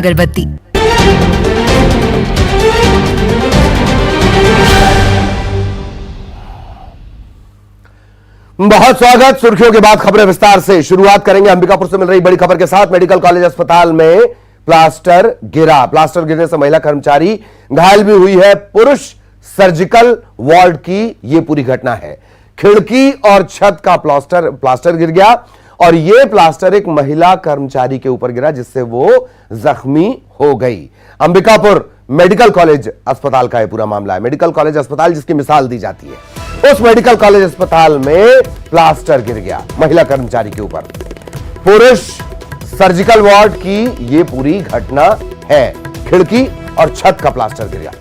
अगरबत्ती। बहुत स्वागत। सुर्खियों के बाद खबरें विस्तार से शुरुआत करेंगे अंबिकापुर से मिल रही बड़ी खबर के साथ। मेडिकल कॉलेज अस्पताल में प्लास्टर गिरा। प्लास्टर गिरने से महिला कर्मचारी घायल भी हुई है। पुरुष सर्जिकल वार्ड की यह पूरी घटना है। खिड़की और छत का प्लास्टर गिर गया और यह प्लास्टर एक महिला कर्मचारी के ऊपर गिरा जिससे वो जख्मी हो गई। अंबिकापुर मेडिकल कॉलेज अस्पताल का यह पूरा मामला है। मेडिकल कॉलेज अस्पताल जिसकी मिसाल दी जाती है, उस मेडिकल कॉलेज अस्पताल में प्लास्टर गिर गया महिला कर्मचारी के ऊपर। पुरुष सर्जिकल वार्ड की यह पूरी घटना है। खिड़की और छत का प्लास्टर गिर गया।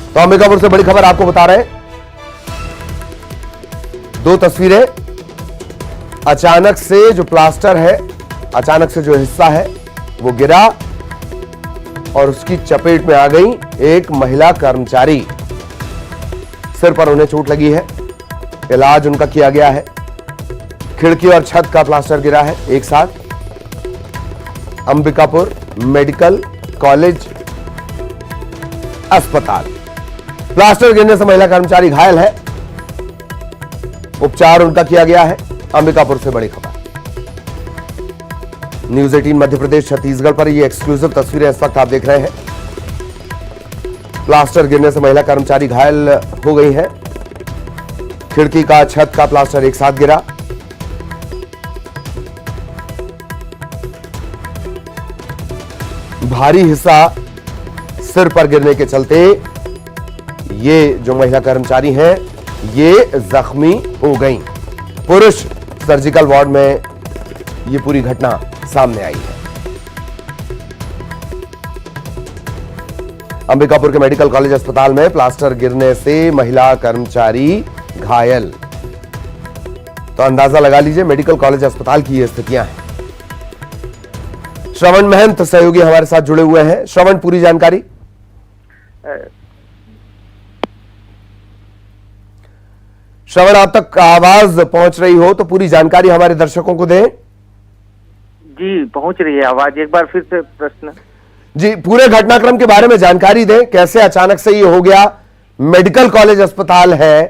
तो अंबिकापुर से बड़ी खबर आपको बता रहे हैं। दो तस्वीरें। अचानक से जो प्लास्टर है, अचानक से जो हिस्सा है वो गिरा और उसकी चपेट में आ गई एक महिला कर्मचारी। सिर पर उन्हें चोट लगी है। इलाज उनका किया गया है। खिड़की और छत का प्लास्टर गिरा है एक साथ। अंबिकापुर मेडिकल कॉलेज अस्पताल। प्लास्टर गिरने से महिला कर्मचारी घायल है। उपचार उनका किया गया है। अंबिकापुर से बड़ी खबर। न्यूज 18 मध्य प्रदेश छत्तीसगढ़ पर ये एक्सक्लूसिव तस्वीरें इस वक्त आप देख रहे हैं। प्लास्टर गिरने से महिला कर्मचारी घायल हो गई है। खिड़की का छत का प्लास्टर एक साथ गिरा। भारी हिस्सा सिर पर गिरने के चलते ये जो महिला कर्मचारी हैं ये जख्मी हो गई। पुरुष सर्जिकल वार्ड में ये पूरी घटना सामने आई है। अंबिकापुर के मेडिकल कॉलेज अस्पताल में प्लास्टर गिरने से महिला कर्मचारी घायल। तो अंदाजा लगा लीजिए मेडिकल कॉलेज अस्पताल की ये स्थितियां हैं। श्रवण महंत सहयोगी हमारे साथ जुड़े हुए हैं। श्रवण, पूरी जानकारी। श्रवण, आप तक आवाज पहुंच रही हो तो पूरी जानकारी हमारे दर्शकों को दें। जी, पहुंच रही है आवाज। एक बार फिर से प्रश्न। जी, पूरे घटनाक्रम के बारे में जानकारी दें। कैसे अचानक से ये हो गया? मेडिकल कॉलेज अस्पताल है,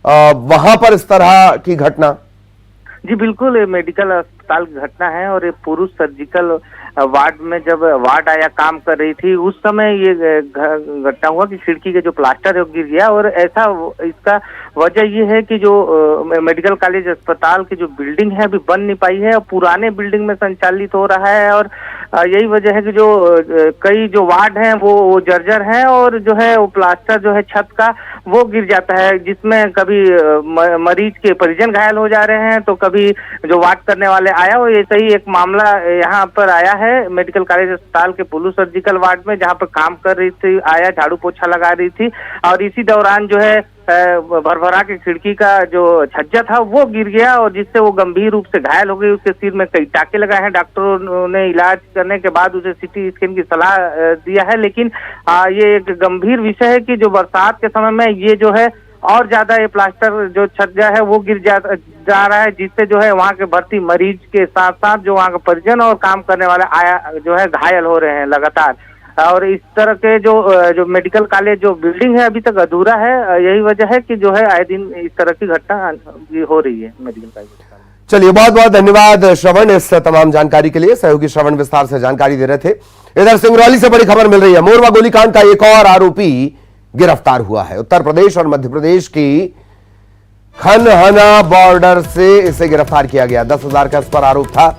वहां पर इस तरह की घटना। जी बिल्कुल, मेडिकल अस्पताल की घटना है और ये पुरुष सर्जिकल वार्ड में जब वार्ड आया काम कर रही थी उस समय ये घटना हुआ कि खिड़की के जो प्लास्टर है वो गिर गया। और ऐसा इसका वजह ये है कि जो मेडिकल कॉलेज अस्पताल की जो बिल्डिंग है अभी बन नहीं पाई है और पुराने बिल्डिंग में संचालित हो रहा है। और यही वजह है कि जो कई जो वार्ड हैं वो जर्जर हैं और जो है वो प्लास्टर जो है छत का वो गिर जाता है, जिसमें कभी मरीज के परिजन घायल हो जा रहे हैं तो कभी जो वार्ड करने वाले आया वो ऐसा ही एक मामला यहाँ पर आया है मेडिकल कॉलेज अस्पताल के पुरुष सर्जिकल वार्ड में, जहाँ पर काम कर रही थी, आया झाड़ू पोछा लगा रही थी और इसी दौरान जो है भरभरा के खिड़की का जो छज्जा था वो गिर गया और जिससे वो गंभीर रूप से घायल हो गई। उसके सिर में कई टाके लगाए हैं। डॉक्टरों ने इलाज करने के बाद उसे सीटी स्कैन की सलाह दिया है। लेकिन ये एक गंभीर विषय है कि जो बरसात के समय में ये जो है और ज्यादा ये प्लास्टर जो छज्जा है वो गिर जा रहा है, जिससे जो है वहाँ के भर्ती मरीज के साथ साथ जो वहाँ के परिजन और काम करने वाले आया जो है घायल हो रहे हैं लगातार। और इस तरह के जो मेडिकल कॉलेज जो बिल्डिंग है अभी तक अधूरा है। यही वजह है कि जो है आए दिन इस तरह की घटना हो रही है मेडिकल कॉलेज। चलिए, बहुत बहुत धन्यवाद श्रवण इस तमाम जानकारी के लिए। सहयोगी श्रवण विस्तार से जानकारी दे रहे थे। इधर सिंगरौली से बड़ी खबर मिल रही है। मोरवा गोलीकांड का एक और आरोपी गिरफ्तार हुआ है। उत्तर प्रदेश और मध्य प्रदेश की खनहना बॉर्डर से इसे गिरफ्तार किया गया। 10,000 का इस पर आरोप था।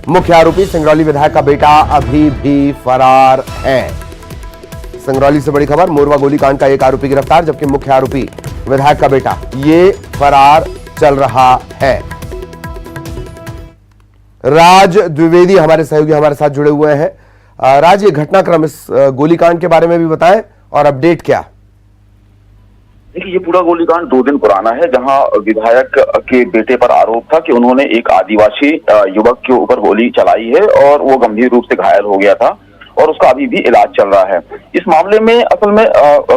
मुख्य आरोपी सिंगरौली विधायक का बेटा अभी भी फरार है। सिंगरौली से बड़ी खबर। मोरवा गोलीकांड का एक आरोपी गिरफ्तार, जबकि मुख्य आरोपी विधायक का बेटा ये फरार चल रहा है। राज द्विवेदी हमारे सहयोगी हमारे साथ जुड़े हुए हैं। राज, ये घटनाक्रम इस गोलीकांड के बारे में भी बताएं और अपडेट क्या। देखिए, ये पूरा गोलीकांड 2 दिन पुराना है, जहां विधायक के बेटे पर आरोप था कि उन्होंने एक आदिवासी युवक के ऊपर गोली चलाई है और वो गंभीर रूप से घायल हो गया था और उसका अभी भी इलाज चल रहा है। इस मामले में असल में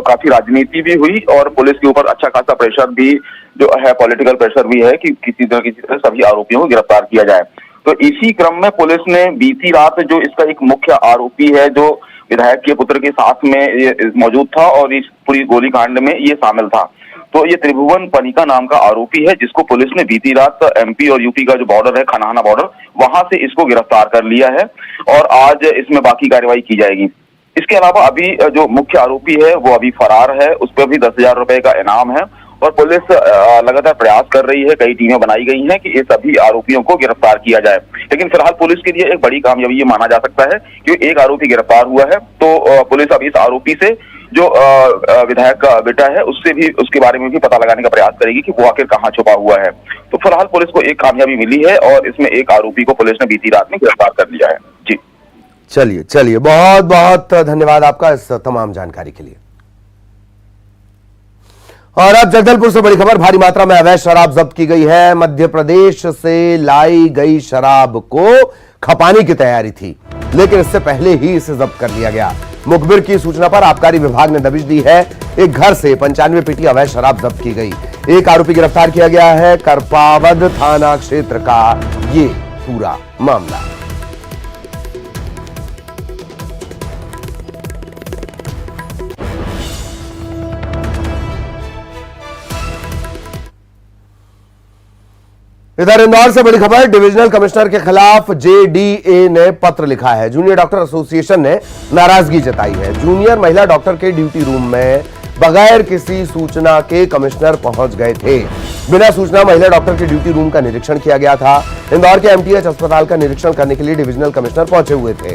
काफी राजनीति भी हुई और पुलिस के ऊपर अच्छा खासा प्रेशर भी जो है पॉलिटिकल प्रेशर भी है कि किसी तरह सभी आरोपियों को गिरफ्तार किया जाए। तो इसी क्रम में पुलिस ने बीती रात जो इसका एक मुख्य आरोपी है जो विधायक के पुत्र के साथ में ये मौजूद था और इस पूरी गोलीकांड में ये शामिल था, तो ये त्रिभुवन पनिका नाम का आरोपी है जिसको पुलिस ने बीती रात एमपी और यूपी का जो बॉर्डर है खनाना बॉर्डर, वहां से इसको गिरफ्तार कर लिया है और आज इसमें बाकी कार्रवाई की जाएगी। इसके अलावा अभी जो मुख्य आरोपी है वो अभी फरार है, उस पर भी 10,000 रुपए का इनाम है और पुलिस लगातार प्रयास कर रही है, कई टीमें बनाई गई हैं कि ये सभी आरोपियों को गिरफ्तार किया जाए। लेकिन फिलहाल पुलिस के लिए एक बड़ी कामयाबी ये माना जा सकता है कि एक आरोपी गिरफ्तार हुआ है, तो पुलिस अब इस आरोपी से जो विधायक का बेटा है उससे भी उसके बारे में भी पता लगाने का प्रयास करेगी कि वो आखिर कहाँ छुपा हुआ है। तो फिलहाल पुलिस को एक कामयाबी मिली है और इसमें एक आरोपी को पुलिस ने बीती रात में गिरफ्तार कर लिया है। जी चलिए बहुत बहुत धन्यवाद आपका इस तमाम जानकारी के लिए। और अब जगदलपुर से बड़ी खबर, भारी मात्रा में अवैध शराब जब्त की गई है। मध्य प्रदेश से लाई गई शराब को खपाने की तैयारी थी, लेकिन इससे पहले ही इसे जब्त कर लिया गया। मुखबिर की सूचना पर आबकारी विभाग ने दबिश दी है। एक घर से 95 पेटी अवैध शराब जब्त की गई। एक आरोपी गिरफ्तार किया गया है। करपावद थाना क्षेत्र का ये पूरा मामला। इधर इंदौर से बड़ी खबर, डिविजनल कमिश्नर के खिलाफ जेडीए ने पत्र लिखा है। जूनियर डॉक्टर एसोसिएशन ने नाराजगी जताई है। जूनियर महिला डॉक्टर के ड्यूटी रूम में बगैर किसी सूचना के कमिश्नर पहुंच गए थे। बिना सूचना महिला डॉक्टर के ड्यूटी रूम का निरीक्षण किया गया था। इंदौर के एमटीएच अस्पताल का निरीक्षण करने के लिए डिविजनल कमिश्नर पहुंचे हुए थे।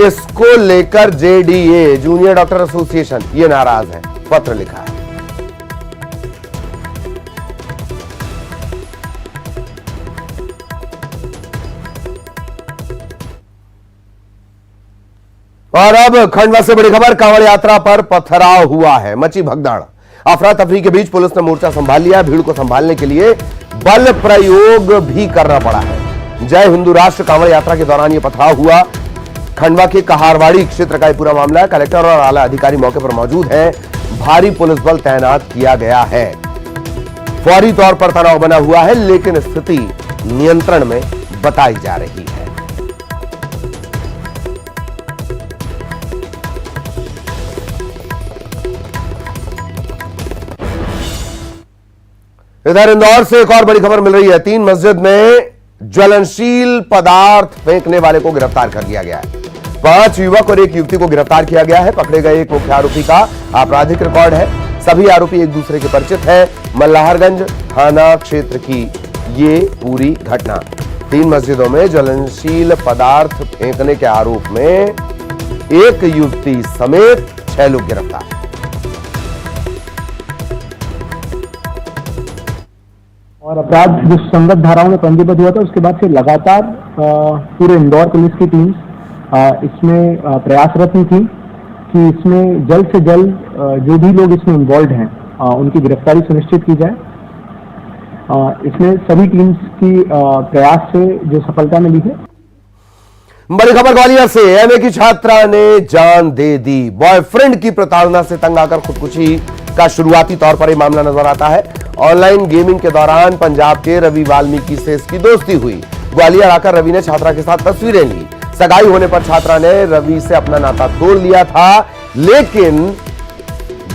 इसको लेकर जेडीए जूनियर डॉक्टर एसोसिएशन ये नाराज है, पत्र लिखा है। और अब खंडवा से बड़ी खबर, कांवड़ यात्रा पर पथराव हुआ है, मची भगदड़। अफरा तफरी के बीच पुलिस ने मोर्चा संभाल लिया। भीड़ को संभालने के लिए बल प्रयोग भी करना पड़ा है। जय हिंदू राष्ट्र कांवड़ यात्रा के दौरान यह पथराव हुआ। खंडवा के कहारवाड़ी क्षेत्र का यह पूरा मामला है। कलेक्टर और आला अधिकारी मौके पर मौजूद हैं। भारी पुलिस बल तैनात किया गया है। फौरी तौर पर तनाव बना हुआ है, लेकिन स्थिति नियंत्रण में बताई जा रही है। इधर इंदौर से एक और बड़ी खबर मिल रही है। 3 मस्जिद में ज्वलनशील पदार्थ फेंकने वाले को गिरफ्तार कर लिया गया है। 5 युवक और 1 युवती को गिरफ्तार किया गया है। पकड़े गए एक मुख्य आरोपी का आपराधिक रिकॉर्ड है। सभी आरोपी एक दूसरे के परिचित हैं। मल्हारगंज थाना क्षेत्र की ये पूरी घटना। 3 मस्जिदों में ज्वलनशील पदार्थ फेंकने के आरोप में एक युवती समेत 6 लोग गिरफ्तार। और अपराध जो संगत धाराओं में पंजीबद्ध हुआ था उसके बाद से लगातार पूरे इंदौर पुलिस की टीम इसमें प्रयासरत थी कि इसमें जल्द से जल्द जो भी लोग इसमें इन्वॉल्व हैं उनकी गिरफ्तारी सुनिश्चित की जाए। इसमें सभी टीम्स की प्रयास से जो सफलता मिली है। बड़ी खबर ग्वालियर से, एमए की छात्रा ने जान दे दी। बॉयफ्रेंड की प्रताड़ना से तंग आकर खुदकुशी का शुरुआती तौर पर यह मामला नजर आता है। ऑनलाइन गेमिंग के दौरान पंजाब के रवि वाल्मीकि से इसकी दोस्ती हुई। ग्वालियर आकर रवि ने छात्रा के साथ तस्वीरें ली। सगाई होने पर छात्रा ने रवि से अपना नाता तोड़ लिया था, लेकिन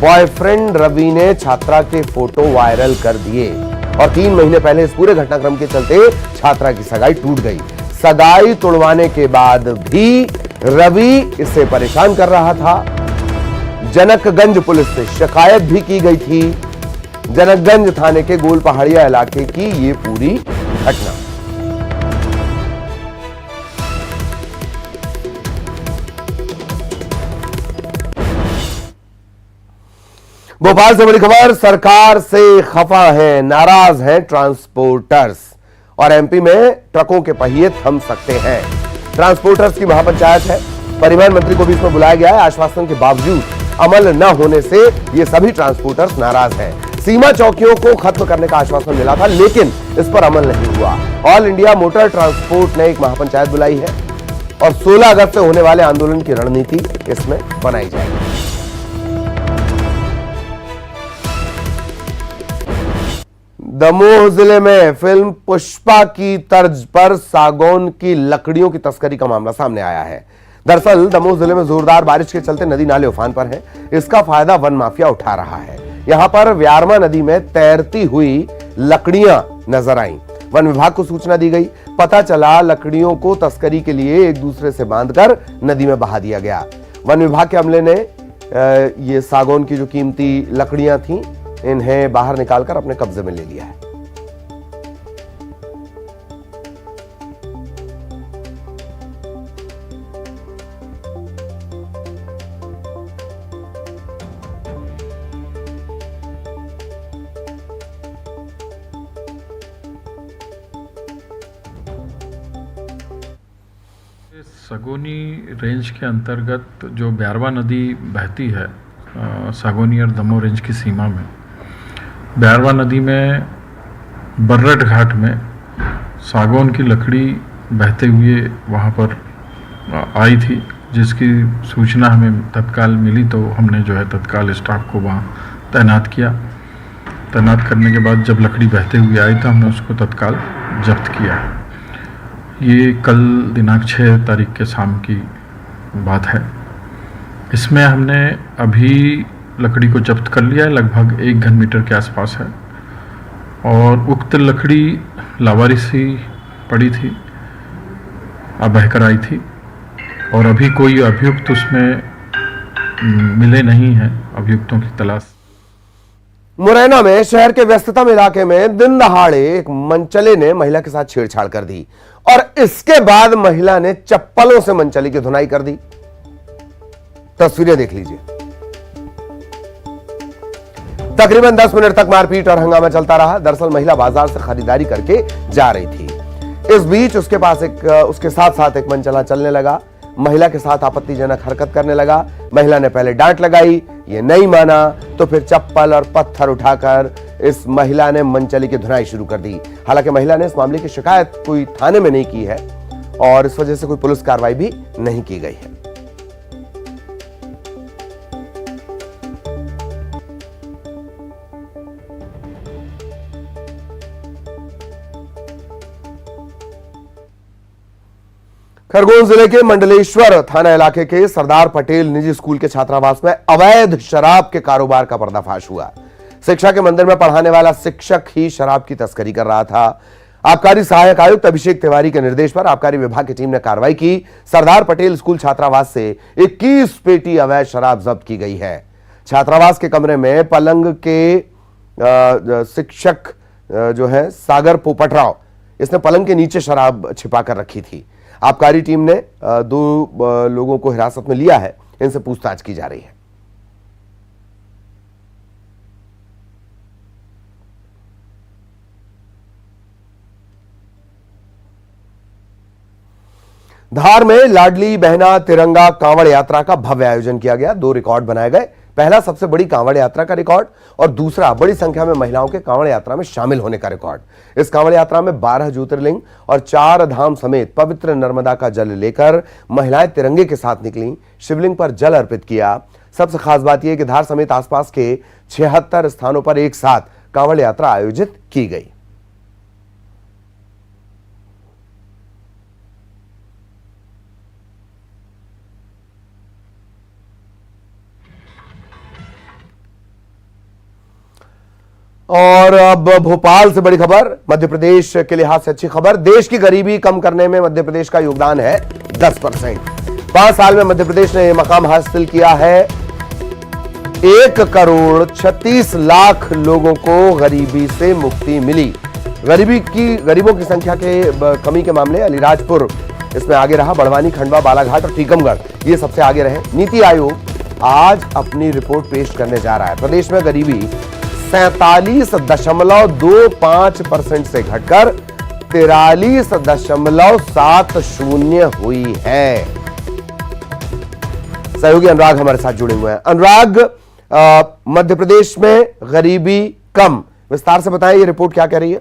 बॉयफ्रेंड रवि ने छात्रा के फोटो वायरल कर दिए और 3 महीने पहले इस पूरे घटनाक्रम के चलते छात्रा की सगाई टूट गई। सगाई तोड़वाने के बाद भी रवि इससे परेशान कर रहा था। जनकगंज पुलिस से शिकायत भी की गई थी। जनकगंज थाने के गोल पहाड़िया इलाके की ये पूरी घटना। भोपाल से बड़ी खबर, सरकार से खफा हैं, नाराज हैं ट्रांसपोर्टर्स और एमपी में ट्रकों के पहिए थम सकते हैं। ट्रांसपोर्टर्स की महापंचायत है। परिवहन मंत्री को भी इसमें बुलाया गया है। आश्वासन के बावजूद अमल न होने से ये सभी ट्रांसपोर्टर्स नाराज हैं। सीमा चौकियों को खत्म करने का आश्वासन मिला था, लेकिन इस पर अमल नहीं हुआ। ऑल इंडिया मोटर ट्रांसपोर्ट ने एक महापंचायत बुलाई है और 16 अगस्त से होने वाले आंदोलन की रणनीति इसमें बनाई जाएगी। दमोह जिले में फिल्म पुष्पा की तर्ज पर सागौन की लकड़ियों की तस्करी का मामला सामने आया है। दरअसल दमोह जिले में जोरदार बारिश के चलते नदी नाले उफान पर हैं। इसका फायदा वन माफिया उठा रहा है। यहां पर व्यारमा नदी में तैरती हुई लकड़ियां नजर आईं। वन विभाग को सूचना दी गई। पता चला लकड़ियों को तस्करी के लिए एक दूसरे से बांधकर नदी में बहा दिया गया। वन विभाग के अमले ने ये सागौन की जो कीमती लकड़ियां थीं, इन्हें बाहर निकालकर अपने कब्जे में ले लिया है। सागौनी रेंज के अंतर्गत जो ब्यारवा नदी बहती है सागौनी और दमोह रेंज की सीमा में, ब्यारवा नदी में बर्रट घाट में सागौन की लकड़ी बहते हुए वहाँ पर आई थी, जिसकी सूचना हमें तत्काल मिली तो हमने जो है तत्काल स्टाफ को वहाँ तैनात किया। तैनात करने के बाद जब लकड़ी बहते हुए आई तो हमने उसको तत्काल जब्त किया। ये कल दिनांक 6 तारीख के शाम की बात है। इसमें हमने अभी लकड़ी को जब्त कर लिया है, लगभग 1 घन मीटर के आसपास है और उक्त लकड़ी लावारिसी पड़ी थी, बहकर आई थी और अभी कोई अभियुक्त उसमें मिले नहीं हैं। अभियुक्तों की तलाश। मुरैना में शहर के व्यस्ततम इलाके में दिन दहाड़े एक मनचले ने महिला के साथ छेड़छाड़ कर दी और इसके बाद महिला ने चप्पलों से मनचले की धुनाई कर दी। तस्वीरें देख लीजिए। तकरीबन 10 मिनट तक मारपीट और हंगामा चलता रहा। दरअसल महिला बाजार से खरीदारी करके जा रही थी। इस बीच उसके साथ एक मनचला चलने लगा। महिला के साथ आपत्तिजनक हरकत करने लगा। महिला ने पहले डांट लगाई, ये नहीं माना तो फिर चप्पल और पत्थर उठाकर इस महिला ने मनचली की धुनाई शुरू कर दी। हालांकि महिला ने इस मामले की शिकायत कोई थाने में नहीं की है और इस वजह से कोई पुलिस कार्रवाई भी नहीं की गई है। खरगोन जिले के मंडलेश्वर थाना इलाके के सरदार पटेल निजी स्कूल के छात्रावास में अवैध शराब के कारोबार का पर्दाफाश हुआ। शिक्षा के मंदिर में पढ़ाने वाला शिक्षक ही शराब की तस्करी कर रहा था। आबकारी सहायक आयुक्त अभिषेक तिवारी के निर्देश पर आबकारी विभाग की टीम ने कार्रवाई की। सरदार पटेल स्कूल छात्रावास से 21 पेटी अवैध शराब जब्त की गई है। छात्रावास के कमरे में पलंग के शिक्षक जो है सागर पोपटराव, इसने पलंग के नीचे शराब छिपा कर रखी थी। आबकारी टीम ने 2 लोगों को हिरासत में लिया है। इनसे पूछताछ की जा रही है। धार में लाडली बहना तिरंगा कांवड़ यात्रा का भव्य आयोजन किया गया। 2 रिकॉर्ड बनाए गए। पहला सबसे बड़ी कांवड़ यात्रा का रिकॉर्ड और दूसरा बड़ी संख्या में महिलाओं के कांवड़ यात्रा में शामिल होने का रिकॉर्ड। इस कांवड़ यात्रा में 12 ज्योतिर्लिंग और 4 धाम समेत पवित्र नर्मदा का जल लेकर महिलाएं तिरंगे के साथ निकली। शिवलिंग पर जल अर्पित किया। सबसे खास बात यह कि धार समेत आसपास के 76 स्थानों पर एक साथ कांवड़ यात्रा आयोजित की गई। और अब भोपाल से बड़ी खबर, मध्य प्रदेश के लिहाज से अच्छी खबर। देश की गरीबी कम करने में मध्य प्रदेश का योगदान है 10%। 5 साल में मध्य प्रदेश ने यह मकाम हासिल किया है। 1 करोड़ 36 लाख लोगों को गरीबी से मुक्ति मिली। गरीबों की संख्या के कमी के मामले अलीराजपुर इसमें आगे रहा। बड़वानी, खंडवा, बालाघाट और टीकमगढ़ ये सबसे आगे रहे। नीति आयोग आज अपनी रिपोर्ट पेश करने जा रहा है। प्रदेश में गरीबी 47.25% से घटकर 43.70 हुई है। सहयोगी अनुराग हमारे साथ जुड़े हुए हैं। अनुराग, मध्य प्रदेश में गरीबी कम, विस्तार से बताएं ये रिपोर्ट क्या कह रही है?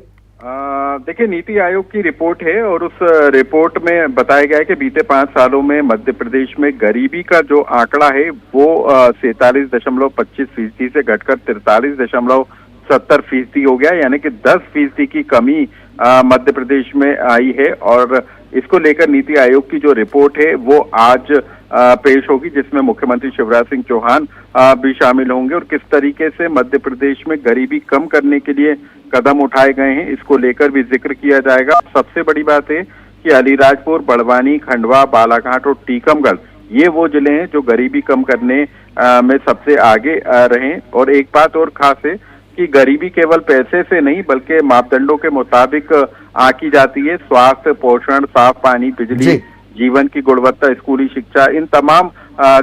देखिए, नीति आयोग की रिपोर्ट है और उस रिपोर्ट में बताया गया है कि बीते 5 सालों में मध्य प्रदेश में गरीबी का जो आंकड़ा है वो 47.25% से घटकर 70% हो गया, यानी कि 10% की कमी मध्य प्रदेश में आई है। और इसको लेकर नीति आयोग की जो रिपोर्ट है वो आज पेश होगी, जिसमें मुख्यमंत्री शिवराज सिंह चौहान भी शामिल होंगे। और किस तरीके से मध्य प्रदेश में गरीबी कम करने के लिए कदम उठाए गए हैं, इसको लेकर भी जिक्र किया जाएगा। सबसे बड़ी बात है कि अलीराजपुर, बड़वानी, खंडवा, बालाघाट और टीकमगढ़ ये वो जिले हैं जो गरीबी कम करने में सबसे आगे रहे। और एक बात और खास है कि गरीबी केवल पैसे से नहीं बल्कि मापदंडों के मुताबिक आंकी जाती है। स्वास्थ्य, पोषण, साफ पानी, बिजली, जीवन की गुणवत्ता, स्कूली शिक्षा, इन तमाम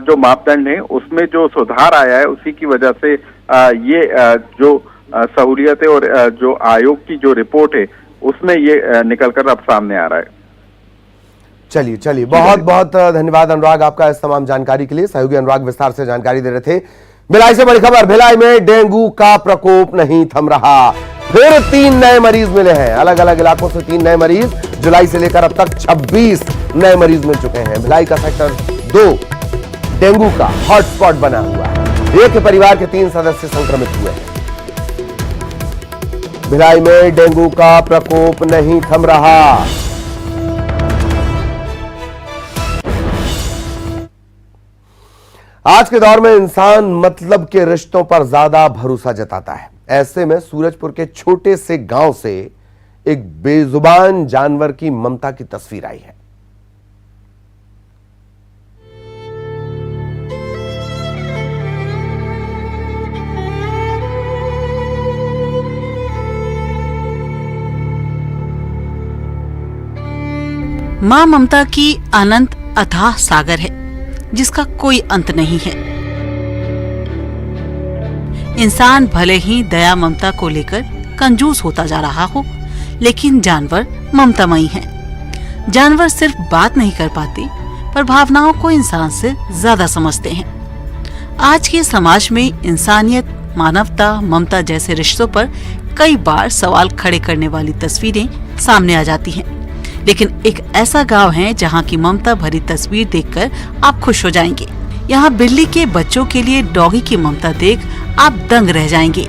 जो मापदंड हैं उसमें जो सुधार आया है उसी की वजह से ये जो सहूलियत है और जो आयोग की जो रिपोर्ट है उसमें ये निकलकर अब सामने आ रहा है। चलिए बहुत बहुत धन्यवाद अनुराग आपका इस तमाम जानकारी के लिए। सहयोगी अनुराग विस्तार से जानकारी दे रहे थे। भिलाई से बड़ी खबर, भिलाई में डेंगू का प्रकोप नहीं थम रहा। फिर 3 नए मरीज मिले हैं। अलग अलग इलाकों से 3 नए मरीज, जुलाई से लेकर अब तक 26 नए मरीज मिल चुके हैं। भिलाई का सेक्टर 2 डेंगू का हॉटस्पॉट बना हुआ है। एक परिवार के 3 सदस्य संक्रमित हुए हैं। भिलाई में डेंगू का प्रकोप नहीं थम रहा। आज के दौर में इंसान मतलब के रिश्तों पर ज्यादा भरोसा जताता है। ऐसे में सूरजपुर के छोटे से गांव से एक बेजुबान जानवर की ममता की तस्वीर आई है। मां ममता की अनंत अथाह सागर है जिसका कोई अंत नहीं है। इंसान भले ही दया ममता को लेकर कंजूस होता जा रहा हो, लेकिन जानवर ममतामयी हैं। जानवर सिर्फ बात नहीं कर पाते, पर भावनाओं को इंसान से ज्यादा समझते हैं। आज के समाज में इंसानियत, मानवता, ममता जैसे रिश्तों पर कई बार सवाल खड़े करने वाली तस्वीरें सामने आ जाती हैं। लेकिन एक ऐसा गांव है जहां की ममता भरी तस्वीर देखकर आप खुश हो जाएंगे। यहाँ बिल्ली के बच्चों के लिए डॉगी की ममता देख आप दंग रह जाएंगे।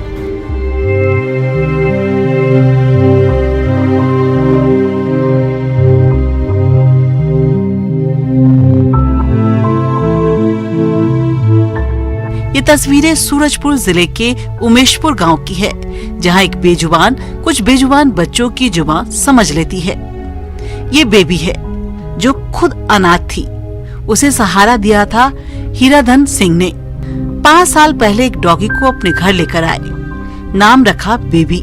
ये तस्वीरें सूरजपुर जिले के उमेशपुर गांव की है, जहां एक बेजुबान कुछ बेजुबान बच्चों की जुबान समझ लेती है। ये बेबी है जो खुद अनाथ थी। उसे सहारा दिया था हीराधन सिंह ने। 5 साल पहले एक डॉगी को अपने घर लेकर आए। नाम रखा बेबी,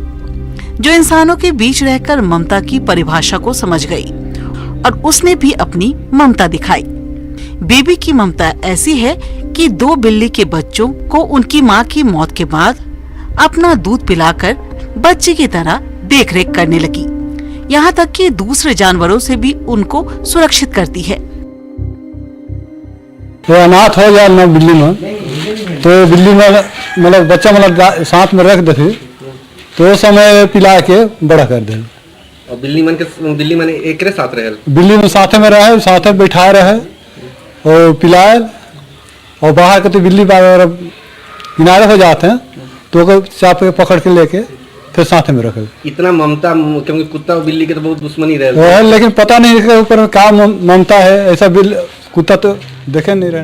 जो इंसानों के बीच रहकर ममता की परिभाषा को समझ गई और उसने भी अपनी ममता दिखाई। बेबी की ममता ऐसी है कि 2 बिल्ली के बच्चों को उनकी मां की मौत के बाद अपना दूध पिलाकर बच्चे की तरह देखरेख करने लगी। यहाँ तक कि दूसरे जानवरों से भी उनको सुरक्षित करती है। तो अनाथ हो गया ना बिल्ली में, तो बिल्ली में मतलब बच्चा मतलब साथ में रख दे तो समय पिला के बड़ा कर दे। और बिल्ली मन एक साथ रहे, बिल्ली में साथ में रहे, साथ में बैठाए रहे और पिलाए। और बाहर के तो बिल्ली किनारे हो जाते हैं तो चाप के पकड़ के लेके फिर साथ में रखे। इतना ममता, क्योंकि कुत्ता और बिल्ली के तो बहुत दुश्मनी रहे है, लेकिन पता नहीं के ऊपर क्या ममता है। ऐसा कुत्ता तो देखे नहीं रहे।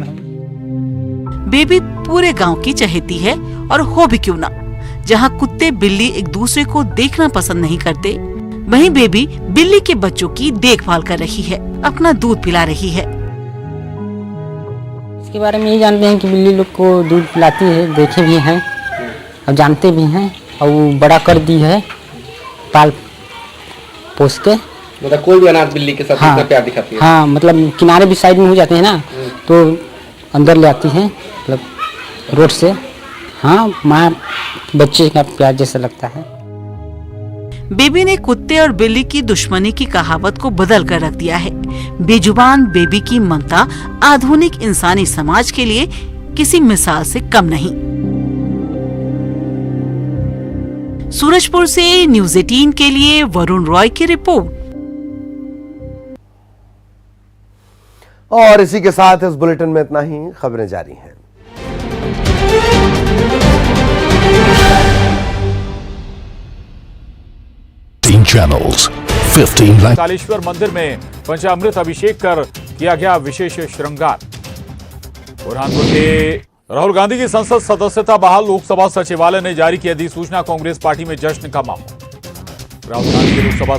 बेबी पूरे गांव की चहेती है और हो भी क्यों ना। जहां कुत्ते बिल्ली एक दूसरे को देखना पसंद नहीं करते, वहीं बेबी बिल्ली के बच्चों की देखभाल कर रही है, अपना दूध पिला रही है। इसके बारे में ये जानते हैं कि बिल्ली लोग को दूध पिलाती है, देखे भी हैं और जानते भी हैं। और वो बड़ा कर दी है पाल पोस के। मतलब कोई भी अनाथ बिल्ली के साथ इतना प्यार दिखाती है। हाँ, मतलब किनारे भी साइड में हो जाते हैं ना, तो अंदर ले आती है, मतलब रोड से। हाँ, माँ बच्चे का प्यार जैसा लगता है। बेबी ने कुत्ते और बिल्ली की दुश्मनी की कहावत को बदल कर रख दिया है। बेजुबान बेबी की ममता आधुनिक इंसानी समाज के लिए किसी मिसाल से कम नहीं। सूरजपुर से न्यूज़ 18 के लिए वरुण रॉय की रिपोर्ट। और इसी के साथ इस बुलेटिन में इतना ही। खबरें जारी हैं। channels, 15 languages. कालेश्वर मंदिर में पंचामृत अभिषेक कर किया गया विशेष श्रृंगार। बुरहानपुर के राहुल गांधी की संसद सदस्यता बहाल, लोकसभा सचिवालय ने जारी की अधिसूचना, कांग्रेस पार्टी में जश्न का माहौल। राहुल गांधी की लोकसभा